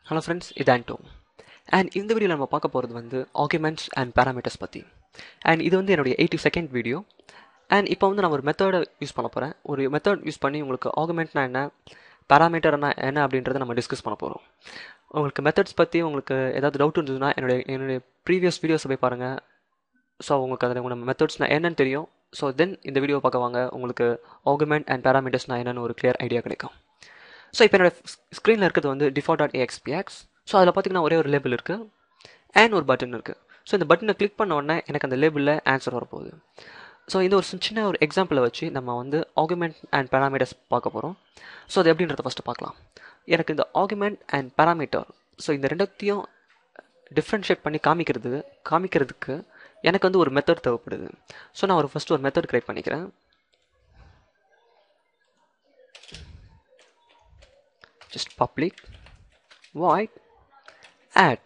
Hello friends, இது ஆண்டோ. And இந்த வீடியோவில் நம்ம பார்க்க போகிறது வந்து ஆர்குமெண்ட்ஸ் அண்ட் பேராமீட்டர்ஸ் பற்றி. அண்ட் இது வந்து என்னுடைய 82nd வீடியோ. அண்ட் இப்போ வந்து நான் ஒரு மெத்தடை யூஸ் பண்ண போகிறேன். ஒரு மெத்தட் யூஸ் பண்ணி உங்களுக்கு ஆர்குமெண்ட்னா என்ன, பேராமீட்டர்னா என்ன அப்படின்றத நம்ம டிஸ்கஸ் பண்ண போகிறோம். உங்களுக்கு மெத்தட்ஸ் பற்றி உங்களுக்கு ஏதாவது டவுட் இருந்ததுன்னா என்னுடைய ப்ரீவியஸ் வீடியோஸை போய் பாருங்கள். ஸோ உங்களுக்கு அதில் உங்கள் மெத்தட்ஸ்னால் என்னன்னு தெரியும். ஸோ தென் இந்த வீடியோ பார்க்க வாங்க, உங்களுக்கு ஆர்குமெண்ட் அண்ட் பேராமீட்டர்ஸ்னால் என்னென்னு ஒரு கிளியர் ஐடியா கிடைக்கும். ஸோ இப்போ என்னோட ஸ்க்ரீனில் இருக்கிறது வந்து default.axpx. ஸோ அதில் பார்த்தீங்கன்னா ஒரே ஒரு லேபிள் இருக்குது அண்ட் ஒரு பட்டன் இருக்குது. ஸோ இந்த பட்டனை கிளிக் பண்ண உடனே எனக்கு அந்த லேபிளில் ஆன்சர் வரப்போகுது. ஸோ இந்த ஒரு சின்ன ஒரு எக்ஸாம்பிளை வச்சு நம்ம வந்து ஆர்குமெண்ட் அண்ட் பேராமீட்டர்ஸ் பார்க்க போகிறோம். ஸோ அது எப்படின்றத ஃபஸ்ட்டு பார்க்கலாம். எனக்கு இந்த ஆர்குமெண்ட் அண்ட் பேராமீட்டர், ஸோ இந்த ரெண்டத்தையும் டிஃப்ரென்ஷியேட் பண்ணி காமிக்கிறதுக்கு எனக்கு வந்து ஒரு மெத்தட் தேவைப்படுது. ஸோ நான் ஃபஸ்ட்டு ஒரு மெத்தட் கிரியேட் பண்ணிக்கிறேன். just public void add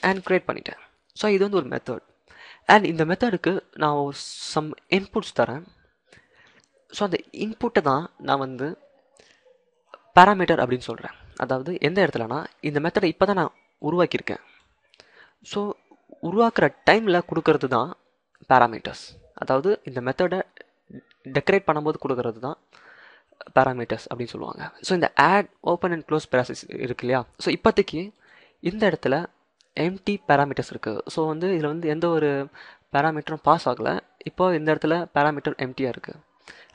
and create பண்ணிட்டேன். ஸோ இது வந்து ஒரு மெத்தட். அண்ட் இந்த மெத்தடுக்கு நான் ஒரு சம் இன்புட்ஸ் தரேன். ஸோ அந்த இன்புட்டை தான் நான் வந்து பேராமீட்டர் அப்படின்னு சொல்கிறேன். அதாவது எந்த இடத்துலனா இந்த மெத்தடை இப்போ தான் நான் உருவாக்கியிருக்கேன். ஸோ உருவாக்குற டைமில் கொடுக்கறது தான் பேராமீட்டர்ஸ். அதாவது இந்த மெத்தடை டெக்கரேட் பண்ணும்போது கொடுக்கறது தான் பேராமீட்டர்ஸ் அப்படின்னு சொல்லுவாங்க. ஸோ இந்த add open and close process இருக்கு இல்லையா. ஸோ இப்போதைக்கு இந்த இடத்துல எம்டி பேராமீட்டர்ஸ் இருக்குது. ஸோ வந்து இதில் வந்து எந்த ஒரு பேராமீட்டரும் பாஸ் ஆகலை. இப்போ இந்த இடத்துல பேராமீட்டர் எம்டியாக இருக்குது.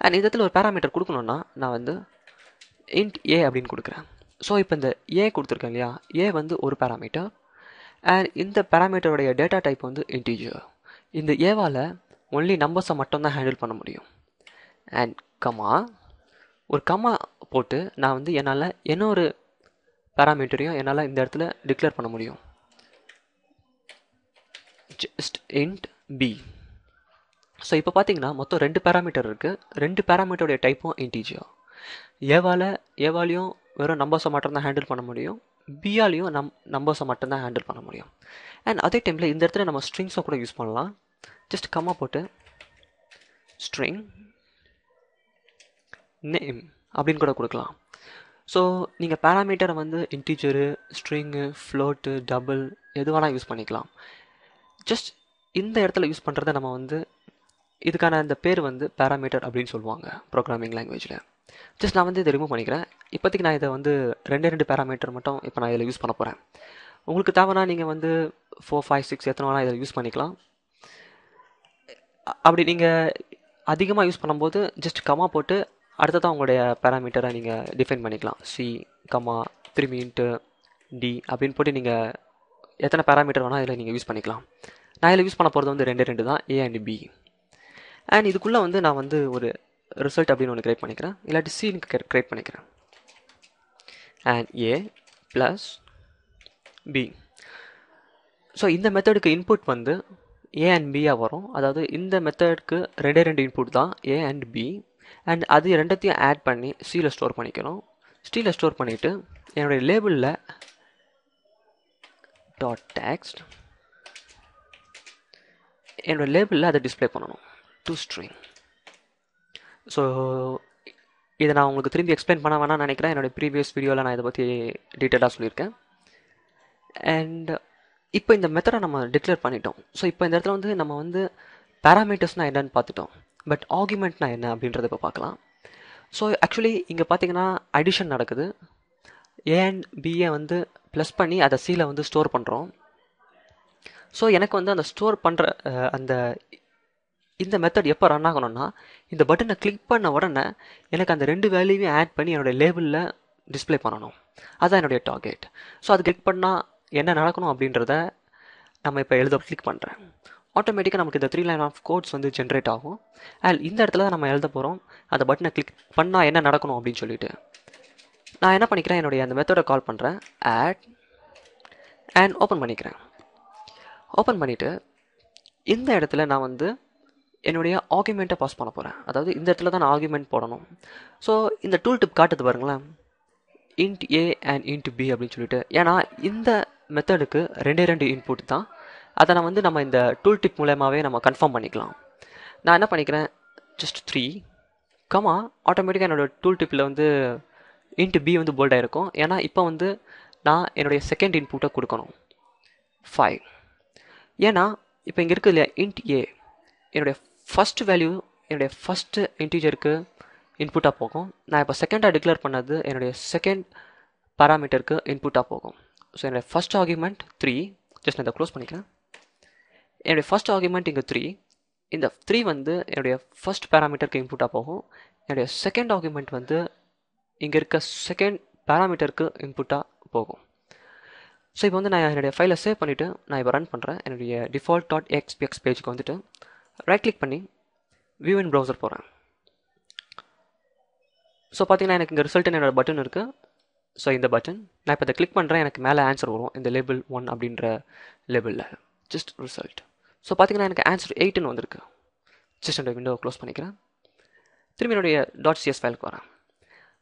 அண்ட் இந்த இடத்துல ஒரு பேராமீட்டர் கொடுக்கணுன்னா நான் வந்து இன்ட் ஏ அப்படின்னு கொடுக்குறேன். ஸோ இப்போ இந்த ஏ கொடுத்துருக்கேன் இல்லையா, ஏ வந்து ஒரு பேராமீட்டர். அண்ட் இந்த பேராமீட்டருடைய டேட்டா டைப் வந்து இன்டீஜர். இந்த ஏவால் ஒன்லி நம்பர்ஸை மட்டும்தான் ஹேண்டில் பண்ண முடியும். அண்ட் ஒரு கம்மா போட்டு நான் வந்து என்னால் என்ன ஒரு பேராமீட்டரையும் என்னால் இந்த இடத்துல டிக்ளேர் பண்ண முடியும். Just int B. ஸோ இப்போ பார்த்தீங்கன்னா மொத்தம் 2 பேராமீட்டர் இருக்குது. 2 பேராமீட்டருடைய டைப்பும் இன்டீஜர். ஏவாலையும் வெறும் நம்பர்ஸை மட்டும்தான் ஹேண்டில் பண்ண முடியும், பியாலையும் நம்பர்ஸை மட்டும்தான் ஹேண்டில் பண்ண முடியும். அண்ட் அதே டைமில் இந்த இடத்துல நம்ம ஸ்ட்ரிங்ஸை கூட யூஸ் பண்ணலாம். ஜஸ்ட் கம்மா போட்டு ஸ்ட்ரிங் நேம் அப்படின்னு கூட கொடுக்கலாம். ஸோ நீங்கள் பேராமீட்டரை வந்து இன்டீஜரு, ஸ்ட்ரிங்கு, ஃப்ளோட்டு, டபுள் எது வேணால் யூஸ் பண்ணிக்கலாம். ஜஸ்ட் இந்த இடத்துல யூஸ் பண்ணுறத நம்ம வந்து இதுக்கான இந்த பேர் வந்து பேராமீட்டர் அப்படின்னு சொல்லுவாங்க ப்ரோக்ராமிங் லாங்குவேஜில். ஜஸ்ட் நான் வந்து இதை ரிமூவ் பண்ணிக்கிறேன். இப்போதைக்கு நான் இதை வந்து 2 பேராமீட்டர் மட்டும் இப்போ நான் இதில் யூஸ் பண்ண போகிறேன். உங்களுக்கு தேவைன்னா நீங்கள் வந்து 4, 5, 6 எத்தனை வேணால் இதில் யூஸ் பண்ணிக்கலாம். அப்படி நீங்கள் அதிகமாக யூஸ் பண்ணும்போது ஜஸ்ட் கம்மா போட்டு அடுத்ததான் உங்களுடைய பேராமீட்டரை நீங்கள் டிஃபைன் பண்ணிக்கலாம். சி கம்மா 3 இன்ட்டு டி அப்படின்னு போட்டு நீங்கள் எத்தனை பேராமீட்டர் வேணால் இதில் நீங்கள் யூஸ் பண்ணிக்கலாம். நான் இதில் யூஸ் பண்ண போகிறது வந்து 2 தான், ஏ அண்ட் பி. அண்ட் இதுக்குள்ளே வந்து நான் வந்து ஒரு ரிசல்ட் அப்படின்னு ஒன்று கிரியேட் பண்ணிக்கிறேன், இல்லாட்டி சின்னு கிரியேட் பண்ணிக்கிறேன். And A plus B. So இந்த மெத்தடுக்கு இன்புட் வந்து ஏ அண்ட் பியாக வரும். அதாவது இந்த மெத்தடுக்கு 2 இன்புட் தான், ஏ அண்ட் பி. அண்ட் அது ரெண்டத்தையும் ஆட் பண்ணி சியில் ஸ்டோர் பண்ணிக்கணும். சியில் ஸ்டோர் பண்ணிவிட்டு என்னுடைய லேபிளில் .text என்னோடய லேபிளில் அதை டிஸ்பிளே பண்ணணும் to string. ஸோ இதை நான் உங்களுக்கு திரும்பி எக்ஸ்பிளைன் பண்ண வேணாம்னு நினைக்கிறேன். என்னோடய ப்ரீவியஸ் வீடியோவில் நான் இதை பற்றி டீட்டெயிலாக சொல்லியிருக்கேன். அண்ட் இப்போ இந்த மெத்தடை நம்ம டிக்ளேர் பண்ணிட்டோம். ஸோ இப்போ இந்த இடத்துல வந்து நம்ம வந்து பேராமீட்டர்ஸ்னால் என்னன்னு பார்த்துட்டோம். பட் ஆர்குமெண்ட்னா என்ன அப்படின்றத இப்போ பார்க்கலாம். ஸோ ஆக்சுவலி இங்கே பார்த்தீங்கன்னா அடிஷன் நடக்குது. ஏ அண்ட் பிஏ வந்து ப்ளஸ் பண்ணி அதை சியில் வந்து ஸ்டோர் பண்ணுறோம். ஸோ எனக்கு வந்து அந்த ஸ்டோர் பண்ணுற இந்த மெத்தட் எப்போ ரன் ஆகணும்னா, இந்த பட்டனை கிளிக் பண்ண உடனே எனக்கு அந்த 2 வேல்யூவையும் ஆட் பண்ணி என்னுடைய லேபிளில் டிஸ்பிளே பண்ணணும். அதுதான் என்னுடைய டார்கெட். ஸோ அது கிளிக் பண்ணால் என்ன நடக்கணும் அப்படின்றத நம்ம இப்போ கிளிக் பண்ணுறேன். ஆட்டோமேட்டிக்காக நமக்கு இந்த 3 லைன் ஆஃப் கோட்ஸ் வந்து ஜென்ரேட் ஆகும். அண்ட் இந்த இடத்துல தான் நம்ம எழுத போகிறோம் அந்த பட்டனை கிளிக் பண்ணால் என்ன நடக்கணும் அப்படின்னு சொல்லிட்டு. நான் என்ன பண்ணிக்கிறேன், என்னுடைய அந்த மெத்தடை கால் பண்ணுறேன், ஆட் அண்ட் ஓப்பன் பண்ணிக்கிறேன். ஓப்பன் பண்ணிவிட்டு இந்த இடத்துல நான் வந்து என்னுடைய ஆர்குமெண்ட்டை பாஸ் பண்ண போகிறேன். அதாவது இந்த இடத்துல தான் நான் ஆர்குமெண்ட் போடணும். ஸோ இந்த டூல் டிப் காட்டுது பாருங்களேன், int A and int B அப்படின்னு சொல்லிட்டு. ஏன்னா இந்த மெத்தடுக்கு 2 இன்புட் தான். அதை நான் வந்து நம்ம இந்த டூல் டிப் மூலமாகவே நம்ம கன்ஃபார்ம் பண்ணிக்கலாம். நான் என்ன பண்ணிக்கிறேன், ஜஸ்ட் 3 கமா ஆட்டோமேட்டிக்காக என்னோடய டூல் டிப்பில் வந்து இன்ட் பி வந்து போல்டாக இருக்கும். ஏன்னா இப்போ வந்து நான் என்னுடைய செகண்ட் இன்புட்டை கொடுக்கணும் 5. ஏன்னா இப்போ இங்கே இருக்குது இல்லையா இன்ட் ஏ, என்னுடைய ஃபஸ்ட் வேல்யூ என்னுடைய ஃபஸ்ட்டு இன்டீஜருக்கு இன்புட்டாக போகும். நான் இப்போ செகண்டாக டிக்ளேர் பண்ணது என்னுடைய செகண்ட் பேராமீட்டருக்கு இன்புட்டாக போகும். ஸோ என்னுடைய ஃபஸ்ட் ஆர்குமெண்ட் 3. ஜஸ்ட் நான் இதை க்ளோஸ் பண்ணிக்கிறேன். என்னுடைய ஃபஸ்ட் ஆர்குமெண்ட் இங்கே 3. இந்த 3 வந்து என்னுடைய ஃபஸ்ட் பேராமீட்டருக்கு இன்புட்டாக போகும். என்னுடைய செகண்ட் ஆர்குமெண்ட் வந்து இங்கே இருக்க செகண்ட் பேராமீட்டருக்கு இன்புட்டாக போகும். ஸோ இப்போ வந்து நான் என்னுடைய ஃபைலை சேவ் பண்ணிவிட்டு நான் இப்போ ரன் பண்ணுறேன். என்னுடைய default.xpx பேஜுக்கு வந்துட்டு ரைட் கிளிக் பண்ணி வியூ இன் ப்ரௌசர் போகிறேன். ஸோ பார்த்தீங்கன்னா எனக்கு இங்கே ரிசல்ட் என்னோட பட்டன் இருக்குது. ஸோ இந்த பட்டன் நான் இப்போ இதை கிளிக் பண்ணுறேன். எனக்கு மேலே ஆன்சர் வரும் இந்த லேபிள் 1 அப்படின்ற லேபிளில் ஜஸ்ட் ரிசல்ட். ஸோ பார்த்தீங்கன்னா எனக்கு ஆன்சர் 8ன்னு வந்திருக்கு. ஜஸ்ட் அந்த விண்டோவை க்ளோஸ் பண்ணிக்கிறேன். திரும்பி என்னுடைய .cs ஃபைலுக்கு வரேன்.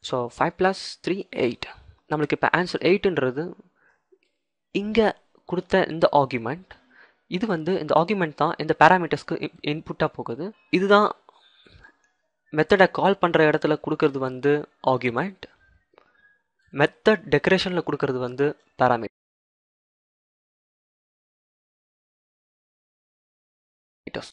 ஸோ 5 + 3 8. நம்மளுக்கு இப்போ ஆன்சர் 8ன்றது இங்கே கொடுத்த இந்த ஆர்குமெண்ட். இது வந்து இந்த ஆர்குமெண்ட் தான் இந்த பேராமீட்டர்ஸ்க்கு இன்புட்டாக போகுது. இதுதான் மெத்தடை கால் பண்ணுற இடத்துல கொடுக்கறது வந்து ஆர்குமெண்ட். மெத்தட் டெக்கரேஷனில் கொடுக்கறது வந்து பேராமீட்டர்.